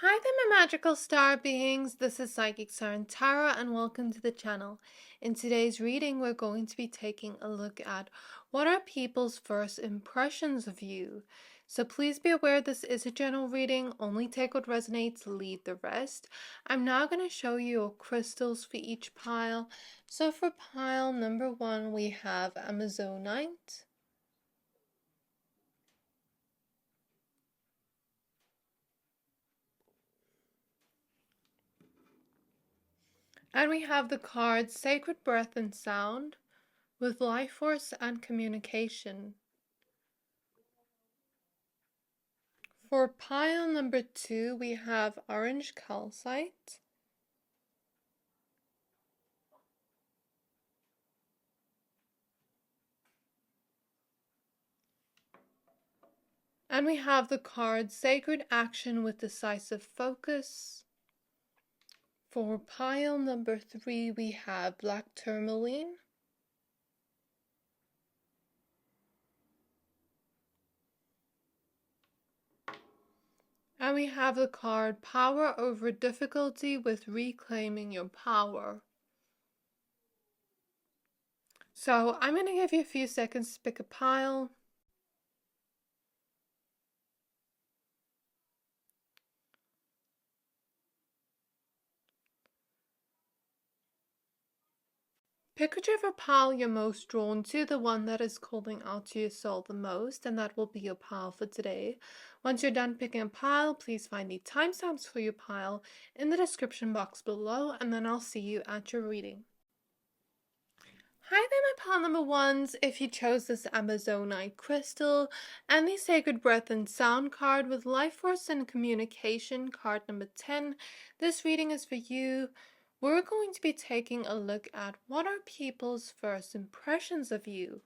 Hi there, my magical star beings. This is Psychic Siren Tara, and welcome to the channel. In today's reading, we're going to be taking a look at what are people's first impressions of you. So please be aware this is a general reading. Only take what resonates, leave the rest. I'm now going to show you your crystals for each pile. So for pile number 1, we have Amazonite. And we have the card Sacred Breath and Sound with Life Force and Communication. For pile number 2, we have Orange Calcite. And we have the card Sacred Action with Decisive Focus. For pile number 3, we have Black Tourmaline. And we have the card Power Over Difficulty with Reclaiming Your Power. So I'm going to give you a few seconds to pick a pile. Pick whichever pile you're most drawn to, the one that is calling out to your soul the most, and that will be your pile for today. Once you're done picking a pile, please find the timestamps for your pile in the description box below, and then I'll see you at your reading. Hi there, my pile number 1s. If you chose this Amazonite crystal and the Sacred Breath and Sound card with Life Force and Communication, card number 10, this reading is for you. We're going to be taking a look at what are people's first impressions of you.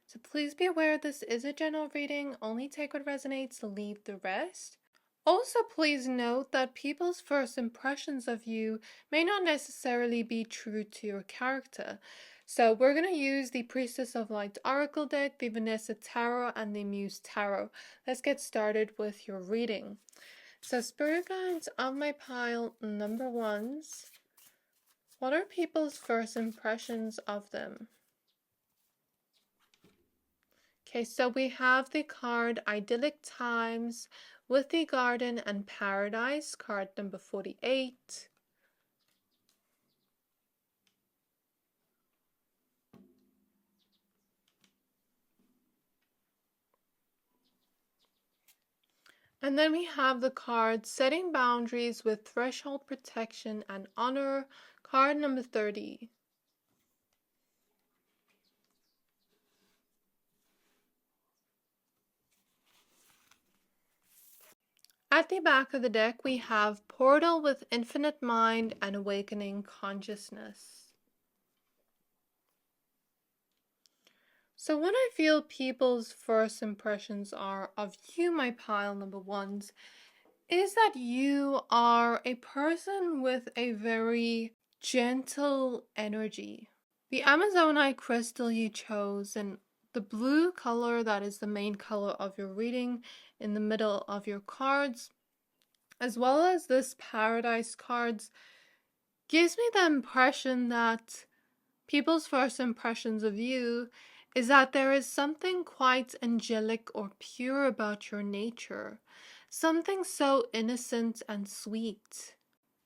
So please be aware this is a general reading. Only take what resonates, leave the rest. Also, please note that people's first impressions of you may not necessarily be true to your character. So we're going to use the Priestess of Light Oracle deck, the Vanessa Tarot, and the Muse Tarot. Let's get started with your reading. So Spirit Guides of my pile number 1s. What are people's first impressions of them? Okay, so we have the card Idyllic Times with the Garden and Paradise, card number 48. And then we have the card Setting Boundaries with Threshold Protection and Honor, card number 30. At the back of the deck, we have Portal with Infinite Mind and Awakening Consciousness. So what I feel people's first impressions are of you, my pile number 1s, is that you are a person with a very gentle energy. The Amazonite crystal you chose and the blue color that is the main color of your reading in the middle of your cards, as well as this Paradise cards, gives me the impression that people's first impressions of you is that there is something quite angelic or pure about your nature, something so innocent and sweet.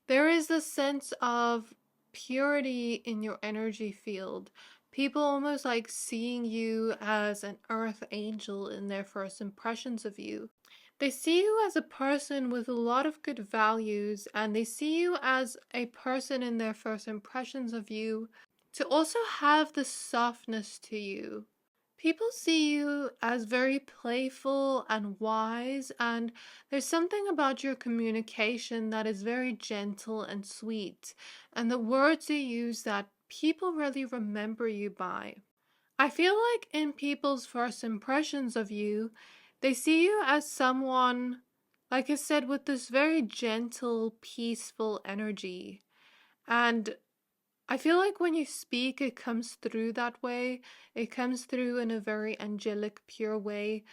There is a sense of purity in your energy field. People almost like seeing you as an earth angel in their first impressions of you. They see you as a person with a lot of good values, and they see you as a person in their first impressions of you to also have the softness to you. People see you as very playful and wise, and there's something about your communication that is very gentle and sweet, and the words you use that people really remember you by. I feel like in people's first impressions of you, they see you as someone, like I said, with this very gentle, peaceful energy. And I feel like when you speak, it comes through that way. It comes through in a very angelic, pure way.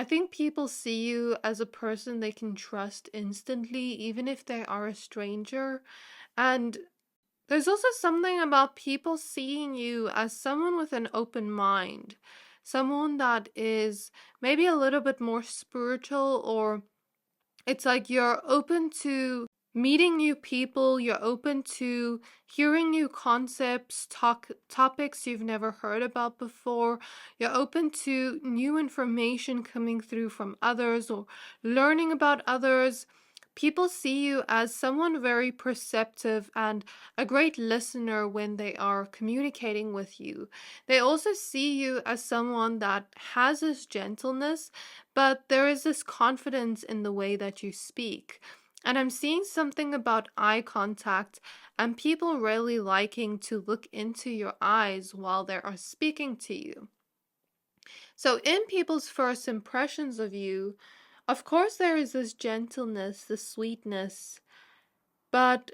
I think people see you as a person they can trust instantly, even if they are a stranger. And there's also something about people seeing you as someone with an open mind, someone that is maybe a little bit more spiritual, or it's like you're open to meeting new people, you're open to hearing new concepts, topics you've never heard about before. You're open to new information coming through from others or learning about others. People see you as someone very perceptive and a great listener when they are communicating with you. They also see you as someone that has this gentleness, but there is this confidence in the way that you speak. And I'm seeing something about eye contact and people really liking to look into your eyes while they are speaking to you. So, in people's first impressions of you, of course, there is this gentleness, this sweetness, but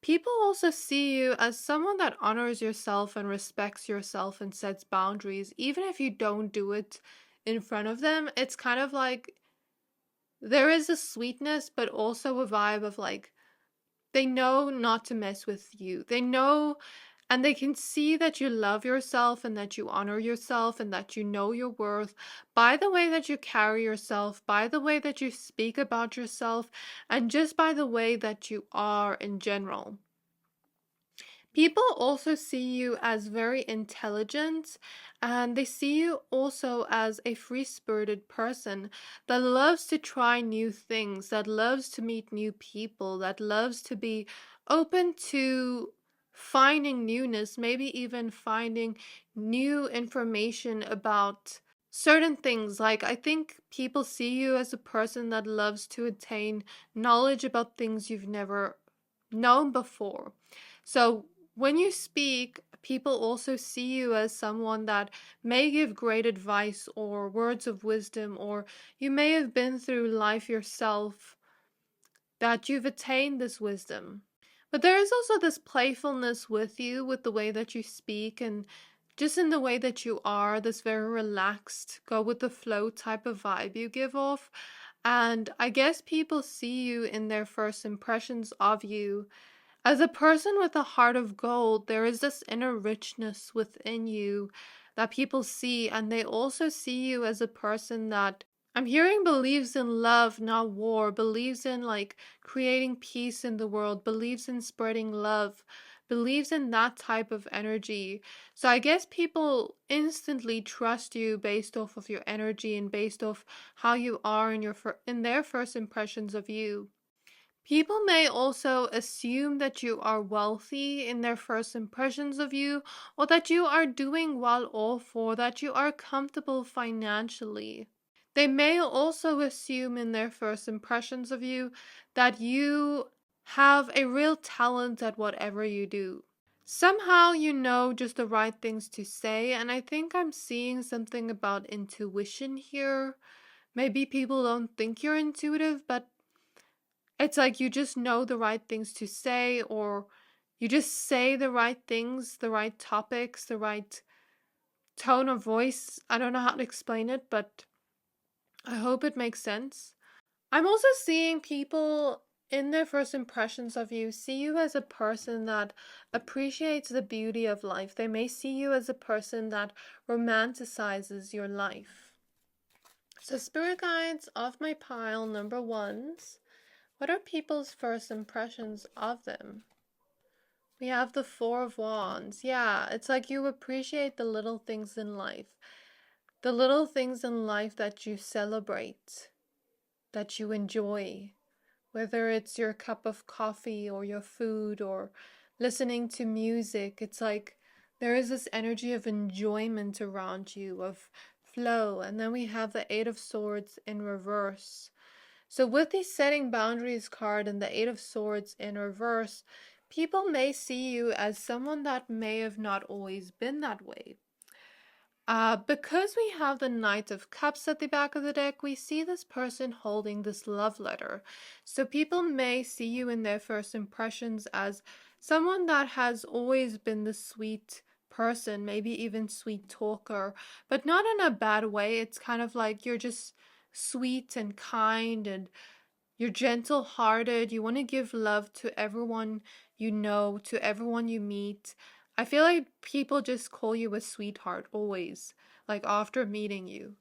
people also see you as someone that honors yourself and respects yourself and sets boundaries, even if you don't do it in front of them. It's kind of like there is a sweetness, but also a vibe of like, they know not to mess with you. They know and they can see that you love yourself and that you honor yourself and that you know your worth by the way that you carry yourself, by the way that you speak about yourself, and just by the way that you are in general. People also see you as very intelligent, and they see you also as a free spirited person that loves to try new things, that loves to meet new people, that loves to be open to finding newness, maybe even finding new information about certain things. Like, I think people see you as a person that loves to attain knowledge about things you've never known before. So, when you speak, people also see you as someone that may give great advice or words of wisdom, or you may have been through life yourself that you've attained this wisdom. But there is also this playfulness with you, with the way that you speak and just in the way that you are, this very relaxed, go with the flow type of vibe you give off. And I guess people see you in their first impressions of you as a person with a heart of gold. There is this inner richness within you that people see, and they also see you as a person that I'm hearing believes in love, not war, believes in like creating peace in the world, believes in spreading love, believes in that type of energy. So I guess people instantly trust you based off of your energy and based off how you are in in their first impressions of you. People may also assume that you are wealthy in their first impressions of you, or that you are doing well off, or that you are comfortable financially. They may also assume in their first impressions of you that you have a real talent at whatever you do. Somehow you know just the right things to say, and I think I'm seeing something about intuition here. Maybe people don't think you're intuitive, but it's like you just know the right things to say, or you just say the right things, the right topics, the right tone of voice. I don't know how to explain it, but I hope it makes sense. I'm also seeing people in their first impressions of you see you as a person that appreciates the beauty of life. They may see you as a person that romanticizes your life. So, spirit guides of my pile, number ones. What are people's first impressions of them? We have the Four of Wands. Yeah, it's like you appreciate the little things in life. The little things in life that you celebrate, that you enjoy. Whether it's your cup of coffee or your food or listening to music, it's like there is this energy of enjoyment around you, of flow. And then we have the Eight of Swords in reverse. So with the setting boundaries card and the Eight of Swords in reverse, people may see you as someone that may have not always been that way. Because we have the Knight of Cups at the back of the deck, we see this person holding this love letter. So people may see you in their first impressions as someone that has always been the sweet person, maybe even sweet talker, but not in a bad way. It's kind of like you're just sweet and kind and you're gentle hearted. You want to give love to everyone you know, to everyone you meet. I feel like people just call you a sweetheart always, like after meeting you.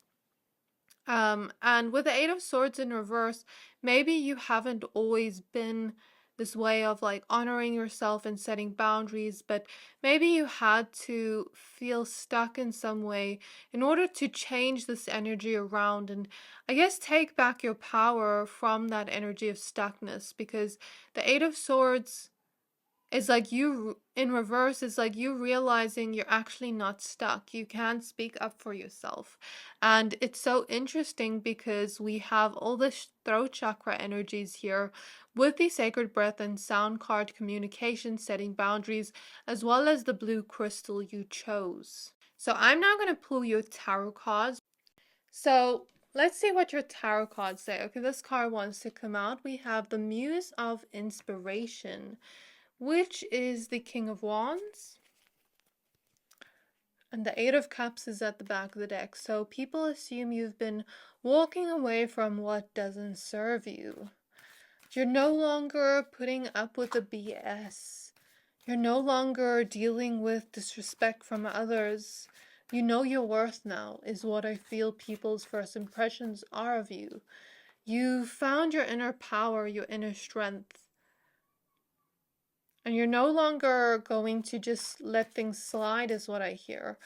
And with the Eight of Swords in reverse, maybe you haven't always been this way of like honoring yourself and setting boundaries, but maybe you had to feel stuck in some way in order to change this energy around and I guess take back your power from that energy of stuckness because the Eight of Swords it's like you, in reverse, it's like you realizing you're actually not stuck. You can speak up for yourself. And it's so interesting because we have all the throat chakra energies here with the sacred breath and sound card communication, setting boundaries, as well as the blue crystal you chose. So I'm now going to pull your tarot cards. So let's see what your tarot cards say. Okay, this card wants to come out. We have the Muse of Inspiration, which is the King of Wands. And the Eight of Cups is at the back of the deck. So people assume you've been walking away from what doesn't serve you. You're no longer putting up with the BS. You're no longer dealing with disrespect from others. You know your worth now, is what I feel people's first impressions are of you. You found your inner power, your inner strength. And you're no longer going to just let things slide, is what I hear.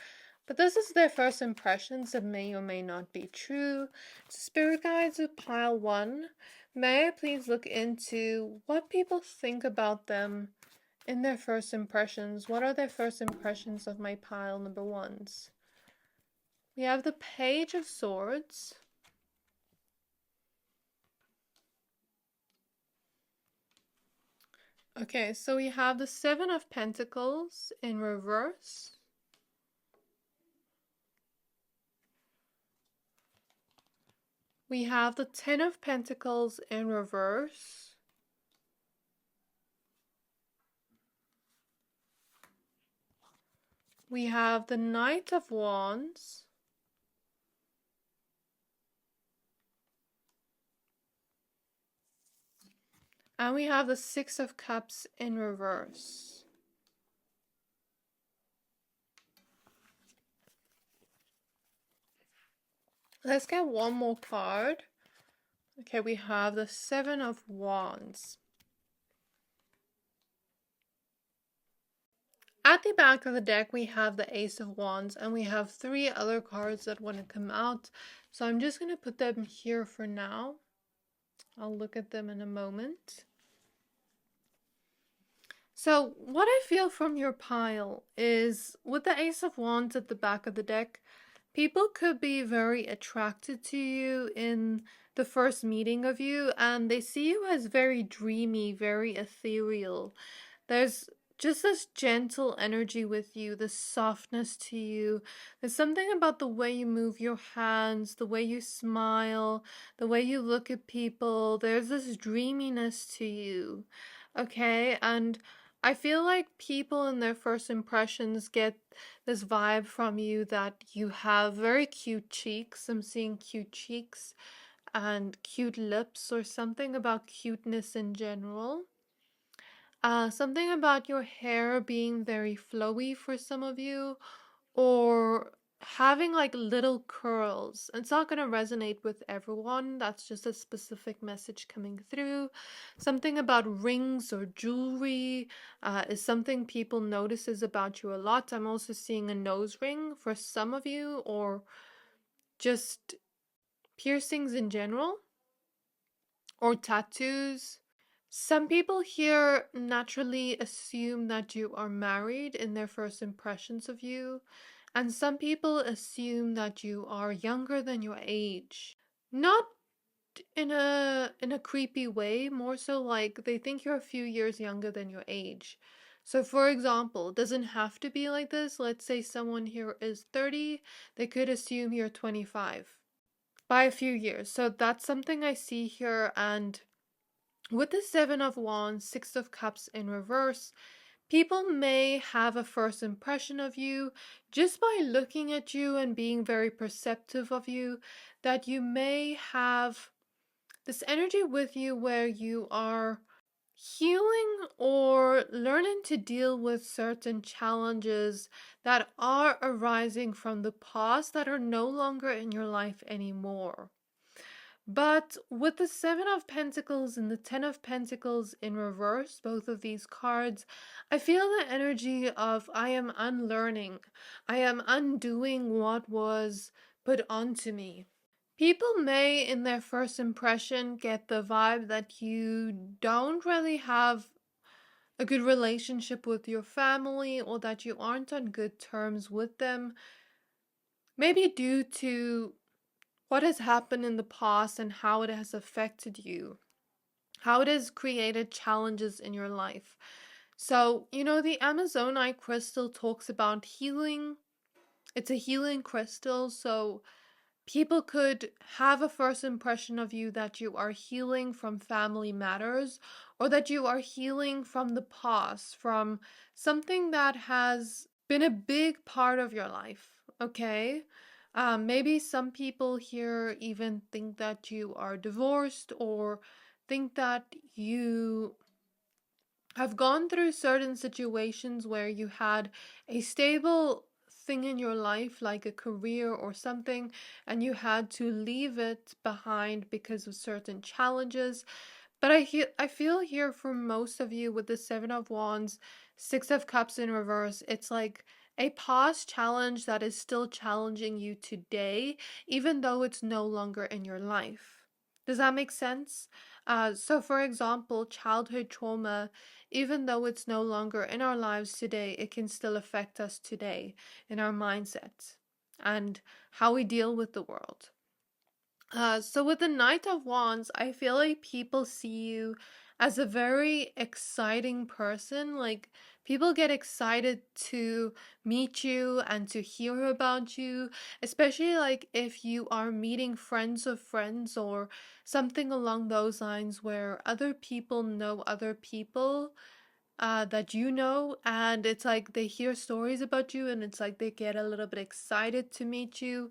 But this is their first impressions that may or may not be true. Spirit guides of pile 1, may I please look into what people think about them in their first impressions? What are their first impressions of my pile number 1s? We have the Page of Swords. Okay, so we have the Seven of Pentacles in reverse. We have the Ten of Pentacles in reverse. We have the Knight of Wands. And we have the Six of Cups in reverse. Let's get one more card. Okay, we have the Seven of Wands. At the back of the deck, we have the Ace of Wands, and we have 3 other cards that want to come out. So I'm just going to put them here for now. I'll look at them in a moment. So what I feel from your pile is with the Ace of Wands at the back of the deck, people could be very attracted to you in the first meeting of you, and they see you as very dreamy, very ethereal. There's just this gentle energy with you, this softness to you. There's something about the way you move your hands, the way you smile, the way you look at people. There's this dreaminess to you, okay? And I feel like people in their first impressions get this vibe from you that you have very cute cheeks. I'm seeing cute cheeks and cute lips, or something about cuteness in general. Something about your hair being very flowy for some of you, or having like little curls. It's not going to resonate with everyone. That's just a specific message coming through. Something about rings or jewelry is something people notices about you a lot. I'm also seeing a nose ring for some of you, or just piercings in general, or tattoos. Some people here naturally assume that you are married in their first impressions of you, and some people assume that you are younger than your age. Not in a creepy way, more so like they think you're a few years younger than your age. So for example, it doesn't have to be like this. Let's say someone here is 30, they could assume you're 25 by a few years. So that's something I see here. And with the Seven of Wands, Six of Cups in reverse, People may have a first impression of you just by looking at you and being very perceptive of you, that you may have this energy with you where you are healing or learning to deal with certain challenges that are arising from the past that are no longer in your life anymore. But with the Seven of Pentacles and the Ten of Pentacles in reverse, both of these cards, I feel the energy of I am unlearning. I am undoing what was put onto me. People may, in their first impression, get the vibe that you don't really have a good relationship with your family or that you aren't on good terms with them, maybe due to what has happened in the past and how it has affected you, how it has created challenges in your life. So, the Amazonite crystal talks about healing. It's a healing crystal, so people could have a first impression of you that you are healing from family matters or that you are healing from the past, from something that has been a big part of your life, okay? Maybe some people here even think that you are divorced or think that you have gone through certain situations where you had a stable thing in your life, like a career or something, and you had to leave it behind because of certain challenges. But I feel here for most of you with the Seven of Wands, Six of Cups in reverse, it's like a past challenge that is still challenging you today, even though it's no longer in your life. Does that make sense? So, for example, childhood trauma, even though it's no longer in our lives today, it can still affect us today in our mindset and how we deal with the world. So with the Knight of Wands, I feel like people see you as a very exciting person. Like, people get excited to meet you and to hear about you, especially like if you are meeting friends of friends or something along those lines where other people know other people that you know, and it's like they hear stories about you, and it's like they get a little bit excited to meet you,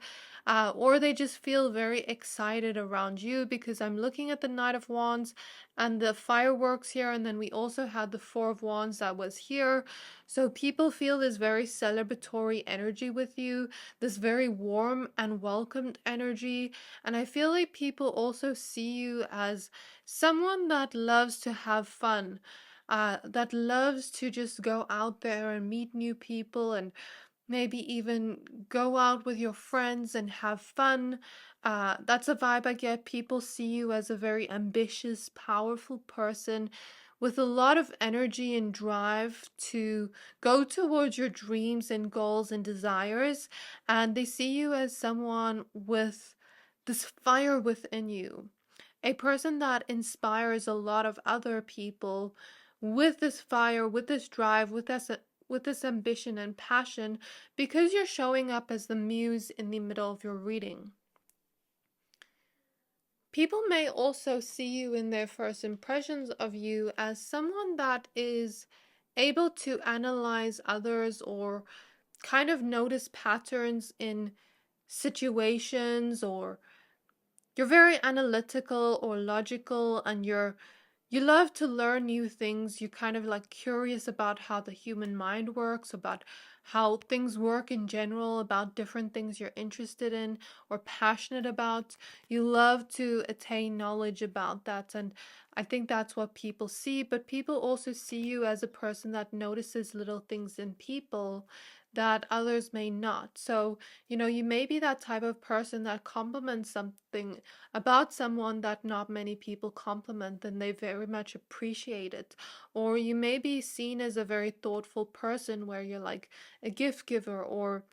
or they just feel very excited around you because I'm looking at the Knight of Wands and the fireworks here, and then we also had the Four of Wands that was here. So people feel this very celebratory energy with you, this very warm and welcomed energy, and I feel like people also see you as someone that loves to have fun, that loves to just go out there and meet new people and maybe even go out with your friends and have fun. That's a vibe I get. People see you as a very ambitious, powerful person with a lot of energy and drive to go towards your dreams and goals and desires. And they see you as someone with this fire within you, a person that inspires a lot of other people with this fire, with this drive, with this ambition and passion, because you're showing up as the muse in the middle of your reading. People may also see you in their first impressions of you as someone that is able to analyze others or kind of notice patterns in situations, or you're very analytical or logical, and you love to learn new things. You're kind of like curious about how the human mind works, about how things work in general, about different things you're interested in or passionate about. You love to attain knowledge about that, and I think that's what people see. But people also see you as a person that notices little things in people that others may not. So, you may be that type of person that compliments something about someone that not many people compliment and they very much appreciate it. Or you may be seen as a very thoughtful person where you're like a gift giver, or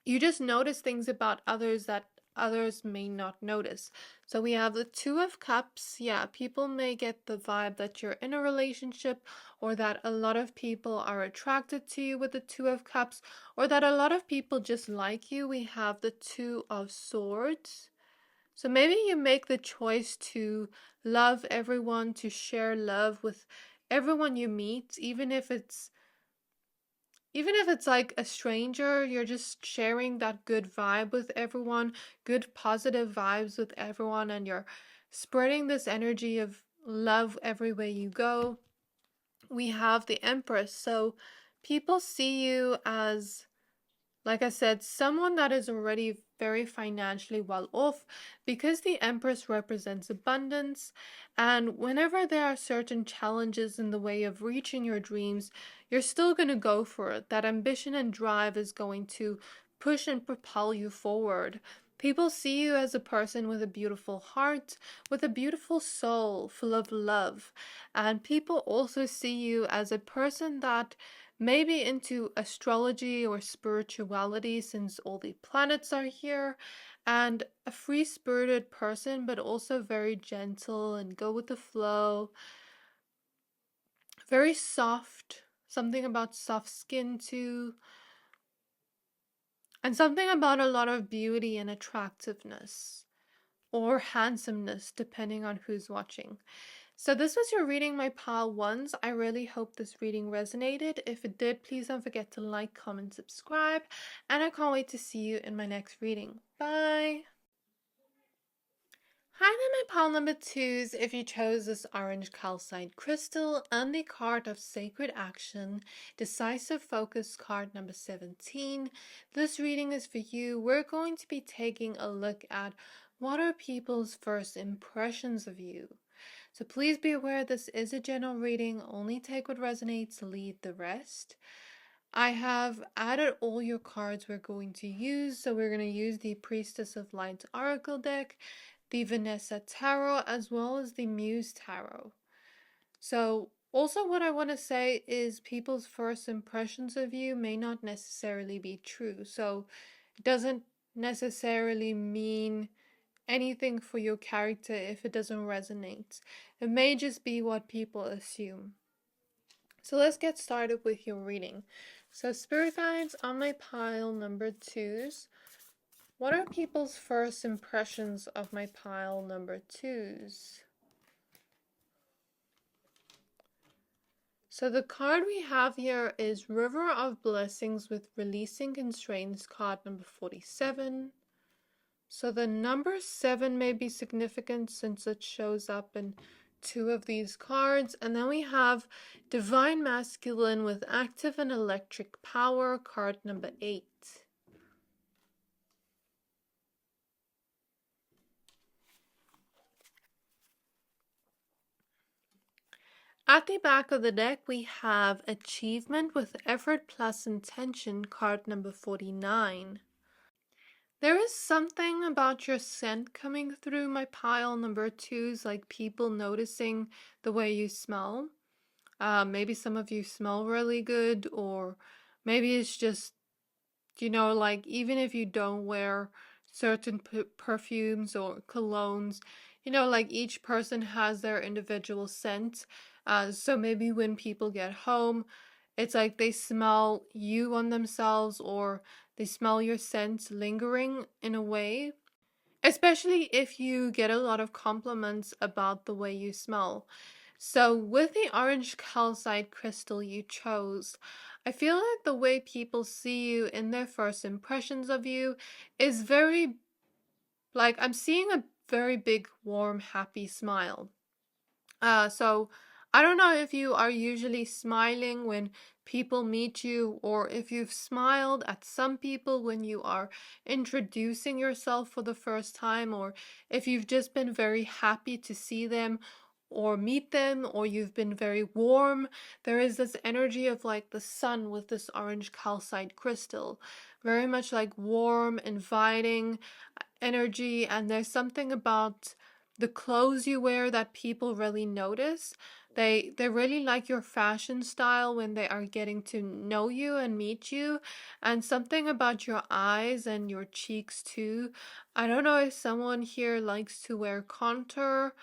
you just notice things about others that others may not notice. So we have the Two of Cups. Yeah, people may get the vibe that you're in a relationship, or that a lot of people are attracted to you with the Two of Cups, or that a lot of people just like you. We have the Two of Swords. So maybe you make the choice to love everyone, to share love with everyone you meet, even if it's even if it's like a stranger, you're just sharing that good vibe with everyone, good positive vibes with everyone, and you're spreading this energy of love everywhere you go. We have the Empress. So people see you as, like I said, someone that is already very financially well off, because the Empress represents abundance. And whenever there are certain challenges in the way of reaching your dreams, you're still going to go for it. That ambition and drive is going to push and propel you forward. People see you as a person with a beautiful heart, with a beautiful soul, full of love. And people also see you as a person that maybe into astrology or spirituality, since all the planets are here, and a free spirited person, but also very gentle and go with the flow, very soft, something about soft skin too, and something about a lot of beauty and attractiveness or handsomeness, depending on who's watching. So this was your reading, my pile ones. I really hope this reading resonated. If it did, please don't forget to like, comment, subscribe, and I can't wait to see you in my next reading. Bye! Hi there, my pile number twos. If you chose this orange calcite crystal and the card of sacred action, decisive focus card number 17, this reading is for you. We're going to be taking a look at what are people's first impressions of you. So please be aware this is a general reading. Only take what resonates, leave the rest. I have added all your cards we're going to use. So we're going to use the Priestess of Light Oracle deck, the Vanessa Tarot, as well as the Muse Tarot. So also what I want to say is people's first impressions of you may not necessarily be true. So it doesn't necessarily mean anything for your character if it doesn't resonate. It may just be what people assume. So let's get started with your reading. So spirit guides on my pile number twos. What are people's first impressions of my pile number twos? So the card we have here is River of Blessings with Releasing Constraints, card number 47. So the number 7 may be significant since it shows up in two of these cards. And then we have Divine Masculine with Active and Electric Power, card number 8. At the back of the deck, we have Achievement with Effort plus Intention, card number 49. There is something about your scent coming through my pile number twos, like people noticing the way you smell. Maybe some of you smell really good, or maybe it's just, like even if you don't wear certain perfumes or colognes, like each person has their individual scent. So maybe when people get home, it's like they smell you on themselves, or they smell your scent lingering in a way. Especially if you get a lot of compliments about the way you smell. So with the orange calcite crystal you chose, I feel like the way people see you in their first impressions of you is very, like, I'm seeing a very big, warm, happy smile. So I don't know if you are usually smiling when people meet you, or if you've smiled at some people when you are introducing yourself for the first time, or if you've just been very happy to see them or meet them, or you've been very warm. There is this energy of like the sun with this orange calcite crystal, very much like warm, inviting energy. And there's something about the clothes you wear that people really notice. They really like your fashion style when they are getting to know you and meet you. And something about your eyes and your cheeks too. I don't know if someone here likes to wear contour,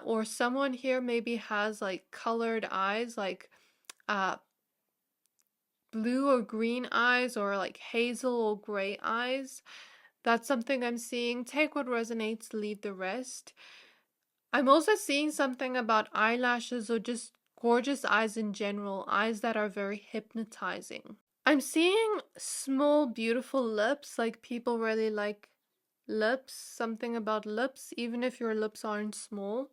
or someone here maybe has like colored eyes, like uh blue or green eyes, or like hazel or gray eyes. That's something I'm seeing. Take what resonates, leave the rest. I'm also seeing something about eyelashes, or just gorgeous eyes in general, eyes that are very hypnotizing. I'm seeing small, beautiful lips, like people really like lips, something about lips, even if your lips aren't small.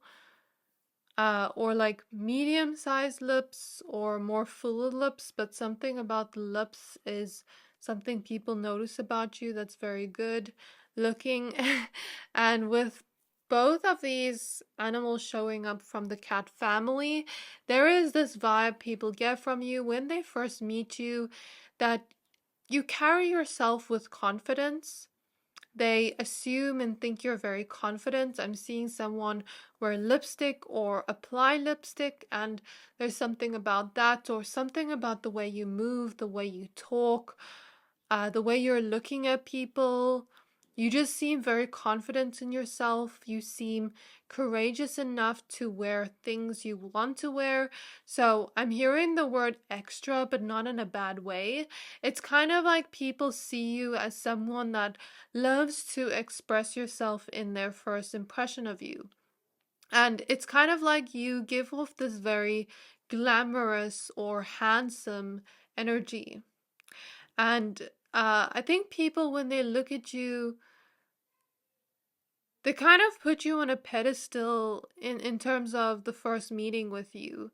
Or like medium-sized lips or more fuller lips, but something about the lips is something people notice about you that's very good looking. And with both of these animals showing up from the cat family, there is this vibe people get from you when they first meet you that you carry yourself with confidence. They assume and think you're very confident. I'm seeing someone wear lipstick or apply lipstick, and there's something about that, or something about the way you move, the way you talk, the way you're looking at people. You just seem very confident in yourself. You seem courageous enough to wear things you want to wear. So I'm hearing the word extra, but not in a bad way. It's kind of like people see you as someone that loves to express yourself in their first impression of you. And it's kind of like you give off this very glamorous or handsome energy. And I think people, when they look at you, they kind of put you on a pedestal in terms of the first meeting with you.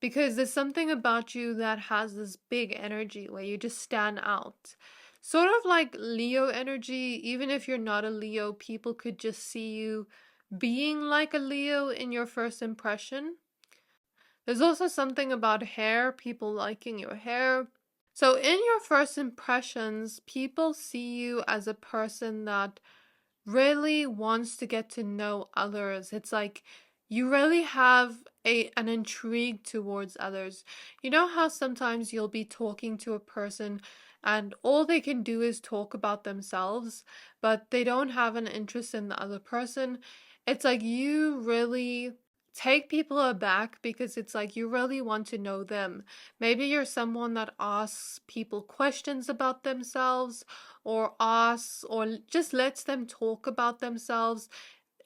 Because there's something about you that has this big energy where you just stand out. Sort of like Leo energy, even if you're not a Leo, people could just see you being like a Leo in your first impression. There's also something about hair, people liking your hair. So in your first impressions, people see you as a person that really wants to get to know others. It's like you really have an intrigue towards others. You know how sometimes you'll be talking to a person and all they can do is talk about themselves, but they don't have an interest in the other person? It's like you really take people aback because it's like you really want to know them. Maybe you're someone that asks people questions about themselves, or asks or just lets them talk about themselves,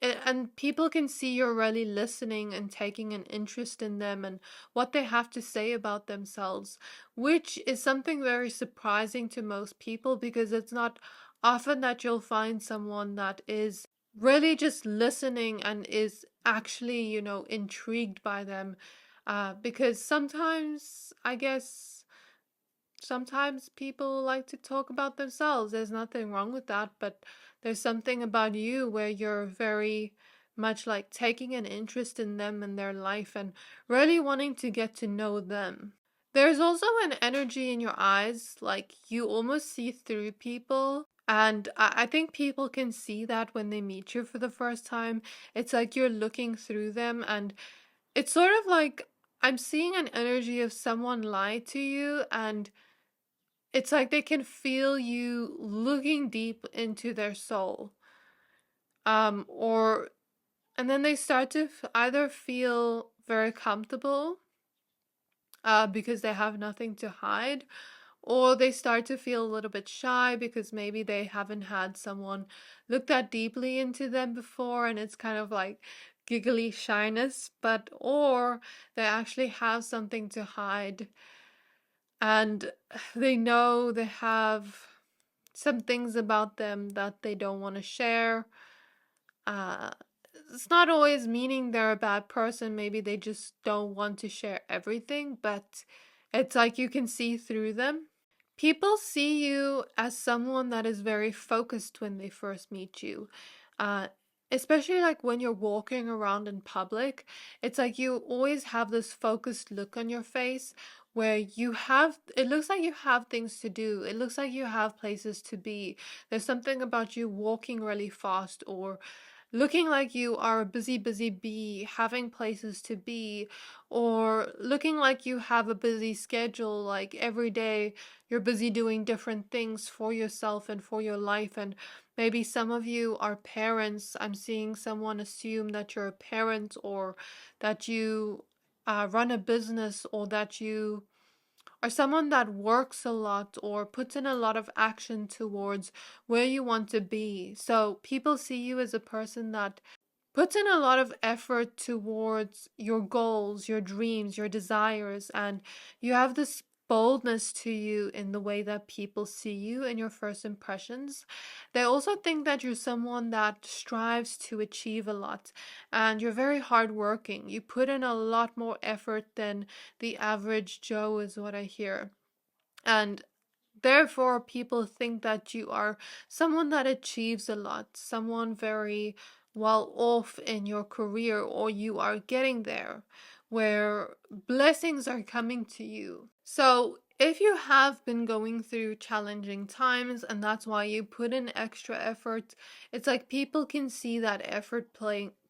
and people can see you're really listening and taking an interest in them and what they have to say about themselves, which is something very surprising to most people because it's not often that you'll find someone that is really just listening and is actually, intrigued by them. Because sometimes, I guess, sometimes people like to talk about themselves. There's nothing wrong with that, but there's something about you where you're very much like taking an interest in them and their life and really wanting to get to know them. There's also an energy in your eyes, like you almost see through people. And I think people can see that when they meet you for the first time. It's like you're looking through them, and it's sort of like I'm seeing an energy of someone lie to you, and it's like they can feel you looking deep into their soul. Or and then they start to either feel very comfortable because they have nothing to hide, or they start to feel a little bit shy because maybe they haven't had someone look that deeply into them before, and it's kind of like giggly shyness, but or they actually have something to hide, and they know they have some things about them that they don't want to share. Uh, it's not always meaning they're a bad person. Maybe they just don't want to share everything, but it's like you can see through them. People see you as someone that is very focused when they first meet you. Uh, Especially like when you're walking around in public, it's like you always have this focused look on your face where it looks like you have things to do. It looks like you have places to be. There's something about you walking really fast or looking like you are a busy, busy bee, having places to be, or looking like you have a busy schedule, like every day you're busy doing different things for yourself and for your life. And maybe some of you are parents. I'm seeing someone assume that you're a parent, or that you run a business, or that you are someone that works a lot or puts in a lot of action towards where you want to be. So people see you as a person that puts in a lot of effort towards your goals, your dreams, your desires, and you have this boldness to you in the way that people see you in your first impressions. They also think that you're someone that strives to achieve a lot, and you're very hardworking. You put in a lot more effort than the average Joe, is what I hear. And therefore, people think that you are someone that achieves a lot, someone very well off in your career, or you are getting there, where blessings are coming to you. So, if you have been going through challenging times and that's why you put in extra effort, it's like people can see that effort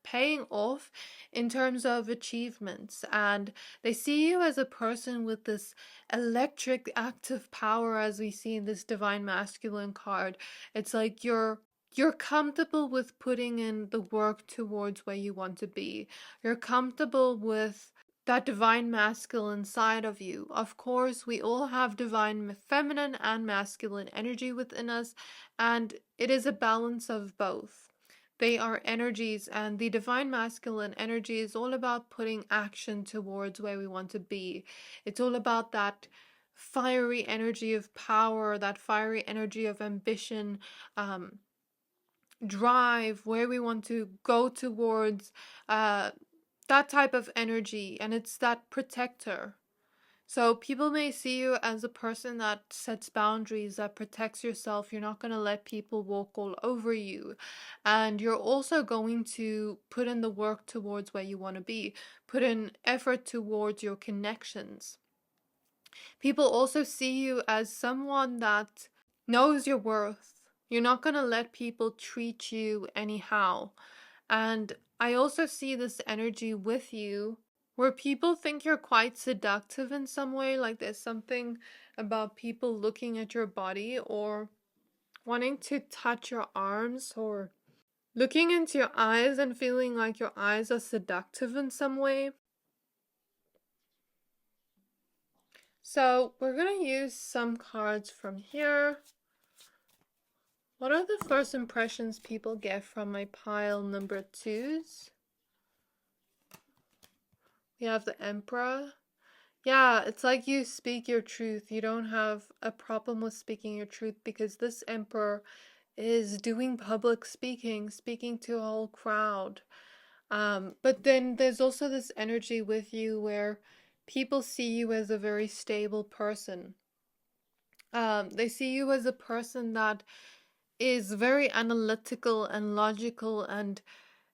paying off in terms of achievements, and they see you as a person with this electric active power, as we see in this divine masculine card. It's like you're comfortable with putting in the work towards where you want to be. You're comfortable with that divine masculine side of you. Of course, we all have divine feminine and masculine energy within us, and it is a balance of both. They are energies, and the divine masculine energy is all about putting action towards where we want to be. It's all about that fiery energy of power, that fiery energy of ambition, um, drive, where we want to go towards, that type of energy, and it's that protector. So people may see you as a person that sets boundaries, that protects yourself. You're not going to let people walk all over you. And you're also going to put in the work towards where you want to be, put in effort towards your connections. People also see you as someone that knows your worth. You're not going to let people treat you anyhow. And I also see this energy with you where people think you're quite seductive in some way, like there's something about people looking at your body or wanting to touch your arms or looking into your eyes and feeling like your eyes are seductive in some way. So we're going to use some cards from here. What are the first impressions people get from my pile number 2s? We have the Emperor. Yeah, it's like you speak your truth. You don't have a problem with speaking your truth because this Emperor is doing public speaking, speaking to a whole crowd. But then there's also this energy with you where people see you as a very stable person. They see you as a person that is very analytical and logical, and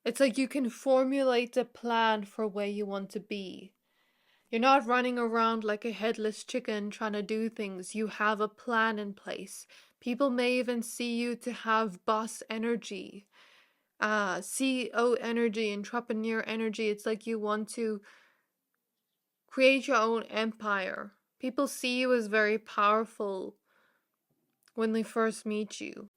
it's like you can formulate a plan for where you want to be. You're not running around like a headless chicken trying to do things. You have a plan in place. People may even see you to have boss energy, CEO energy, entrepreneur energy. It's like you want to create your own empire. People see you as very powerful when they first meet you.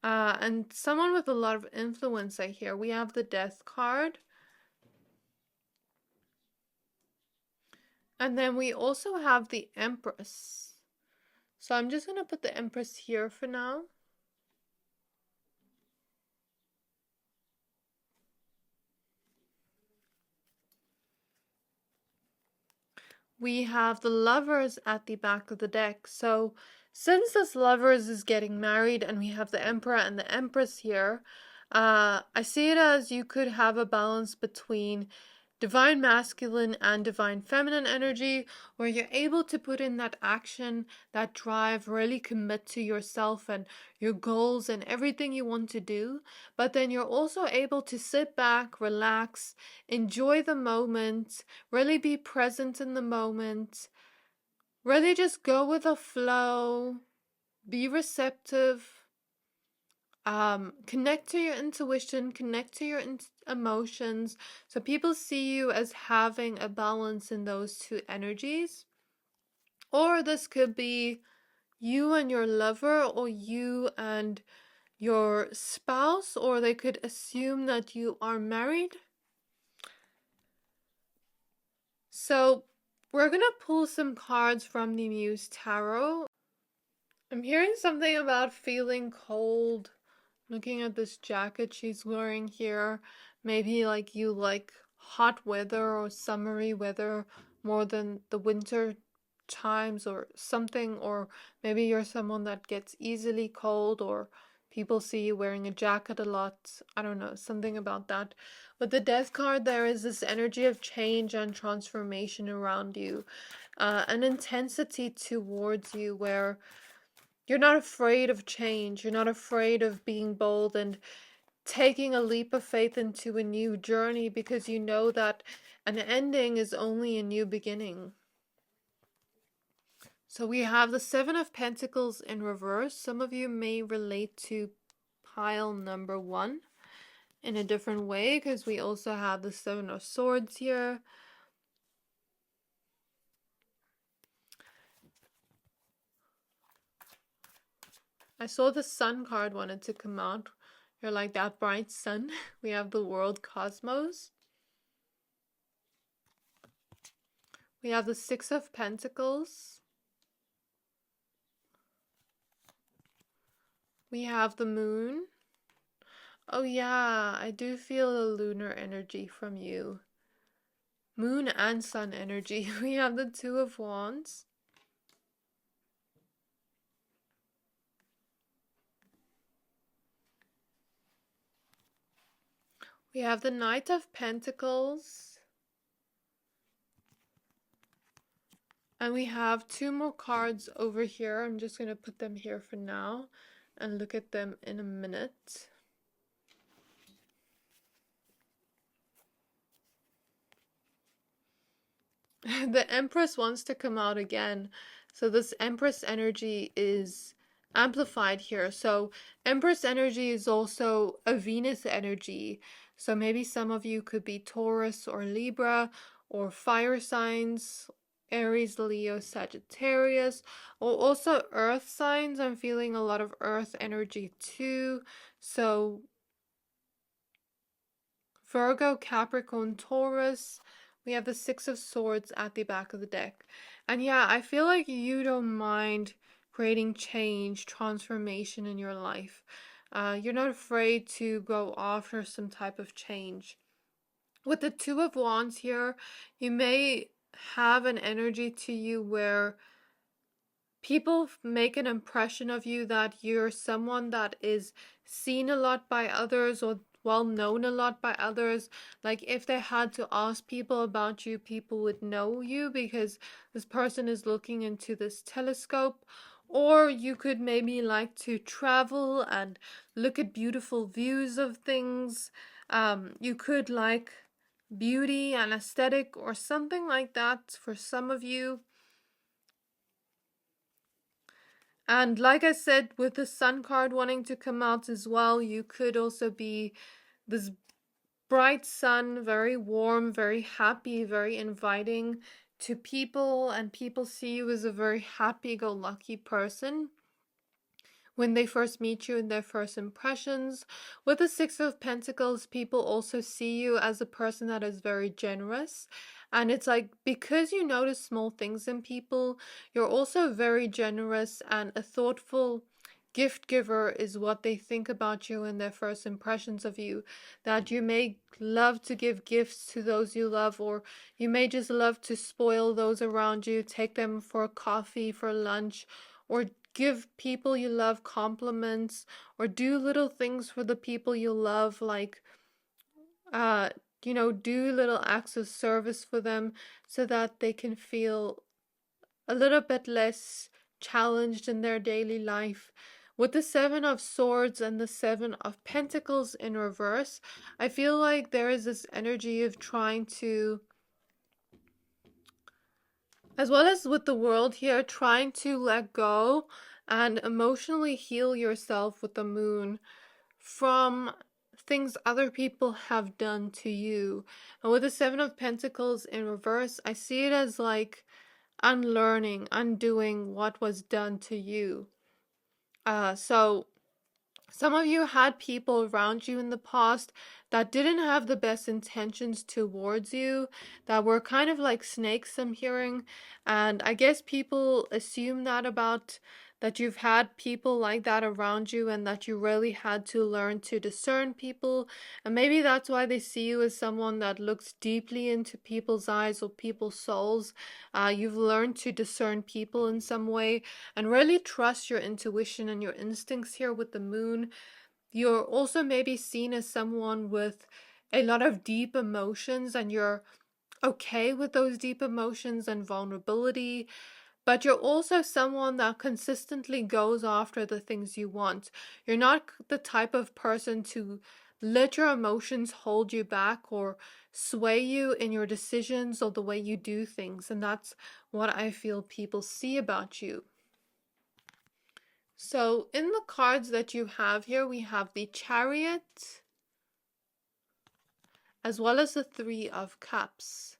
And someone with a lot of influence, I hear. We have the Death card. And then we also have the Empress. So I'm just going to put the Empress here for now. We have the Lovers at the back of the deck. So since this Lovers is getting married and we have the Emperor and the Empress here, I see it as you could have a balance between divine masculine and divine feminine energy, where you're able to put in that action, that drive, really commit to yourself and your goals and everything you want to do. But then you're also able to sit back, relax, enjoy the moment, really be present in the moment, really just go with the flow, be receptive. Connect to your intuition, connect to your emotions. So people see you as having a balance in those two energies. Or this could be you and your lover, or you and your spouse, or they could assume that you are married. So we're gonna pull some cards from the Muse Tarot. I'm hearing something about feeling cold, Looking at this jacket she's wearing here, maybe like you like hot weather or summery weather more than the winter times or something, or maybe you're someone that gets easily cold, or people see you wearing a jacket a lot. I don't know, something about that. With the death card, there is this energy of change and transformation around you, an intensity towards you where you're not afraid of change. You're not afraid of being bold and taking a leap of faith into a new journey because you know that an ending is only a new beginning. So we have the Seven of Pentacles in reverse. Some of you may relate to pile number 1 in a different way because we also have the Seven of Swords here. I saw the Sun card wanted to come out. You're like that bright sun. We have the world cosmos. We have the Six of Pentacles. We have the moon. Oh yeah, I do feel the lunar energy from you. Moon and sun energy. We have the Two of Wands. We have the Knight of Pentacles. And we have 2 more cards over here. I'm just going to put them here for now and look at them in a minute. The Empress wants to come out again. So this Empress energy is amplified here. So Empress energy is also a Venus energy. So maybe some of you could be Taurus or Libra or fire signs, Aries, Leo, Sagittarius, or also earth signs. I'm feeling a lot of earth energy too. So Virgo, Capricorn, Taurus. We have the Six of Swords at the back of the deck. And yeah, I feel like you don't mind creating change, transformation in your life. You're not afraid to go after some type of change. With the Two of Wands here, you may have an energy to you where people make an impression of you that you're someone that is seen a lot by others or well known a lot by others. Like if they had to ask people about you, people would know you because this person is looking into this telescope. Or you could maybe like to travel and look at beautiful views of things. You could like beauty and aesthetic or something like that for some of you. And like I said, with the Sun card wanting to come out as well, you could also be this bright sun, very warm, very happy, very inviting to people, and people see you as a very happy-go-lucky person when they first meet you in their first impressions. With the Six of Pentacles, people also see you as a person that is very generous. And it's like, because you notice small things in people, you're also very generous, and a thoughtful gift giver is what they think about you in their first impressions of you. That you may love to give gifts to those you love, or you may just love to spoil those around you, take them for a coffee, for lunch, or give people you love compliments, or do little things for the people you love, like do little acts of service for them so that they can feel a little bit less challenged in their daily life. With the Seven of Swords and the Seven of Pentacles in reverse, I feel like there is this energy of trying to, as well as with the World here, trying to let go and emotionally heal yourself with the Moon from things other people have done to you. And with the Seven of Pentacles in reverse, I see it as like unlearning, undoing what was done to you. So some of you had people around you in the past that didn't have the best intentions towards you, that were kind of like snakes, I'm hearing. And I guess people assume that about that you've had people like that around you and that you really had to learn to discern people. And maybe that's why they see you as someone that looks deeply into people's eyes or people's souls. You've learned to discern people in some way and really trust your intuition and your instincts here with the moon. You're also maybe seen as someone with a lot of deep emotions, and you're okay with those deep emotions and vulnerability, but you're also someone that consistently goes after the things you want. You're not the type of person to let your emotions hold you back or sway you in your decisions or the way you do things, and that's what I feel people see about you. So in the cards that you have here, we have the Chariot as well as the Three of Cups.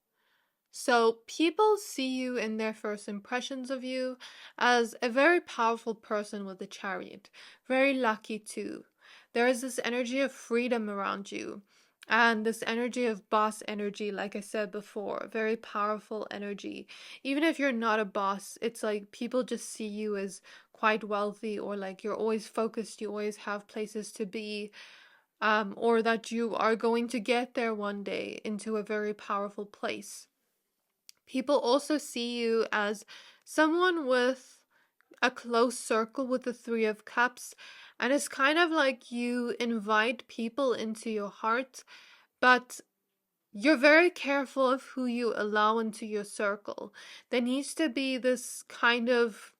So people see you in their first impressions of you as a very powerful person with a chariot, very lucky too. There is this energy of freedom around you and this energy of boss energy, like I said before, very powerful energy. Even if you're not a boss, it's like people just see you as quite wealthy, or like you're always focused, you always have places to be, or that you are going to get there one day into a very powerful place. People also see you as someone with a close circle with the Three of Cups, and it's kind of like you invite people into your heart, but you're very careful of who you allow into your circle. There needs to be this kind of,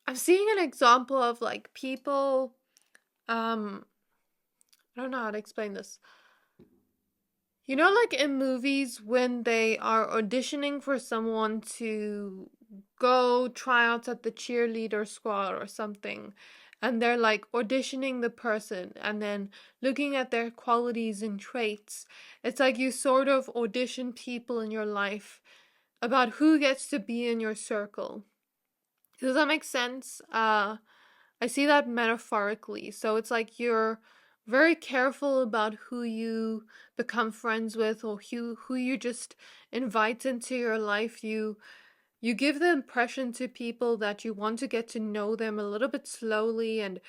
I'm seeing an example of like people, I don't know how to explain this. You know, like in movies when they are auditioning for someone to go tryouts at the cheerleader squad or something, and they're like auditioning the person and then looking at their qualities and traits. It's like you sort of audition people in your life about who gets to be in your circle. Does that make sense? I see that metaphorically. So it's like you're very careful about who you become friends with, or who you just invite into your life. You give the impression to people that you want to get to know them a little bit slowly and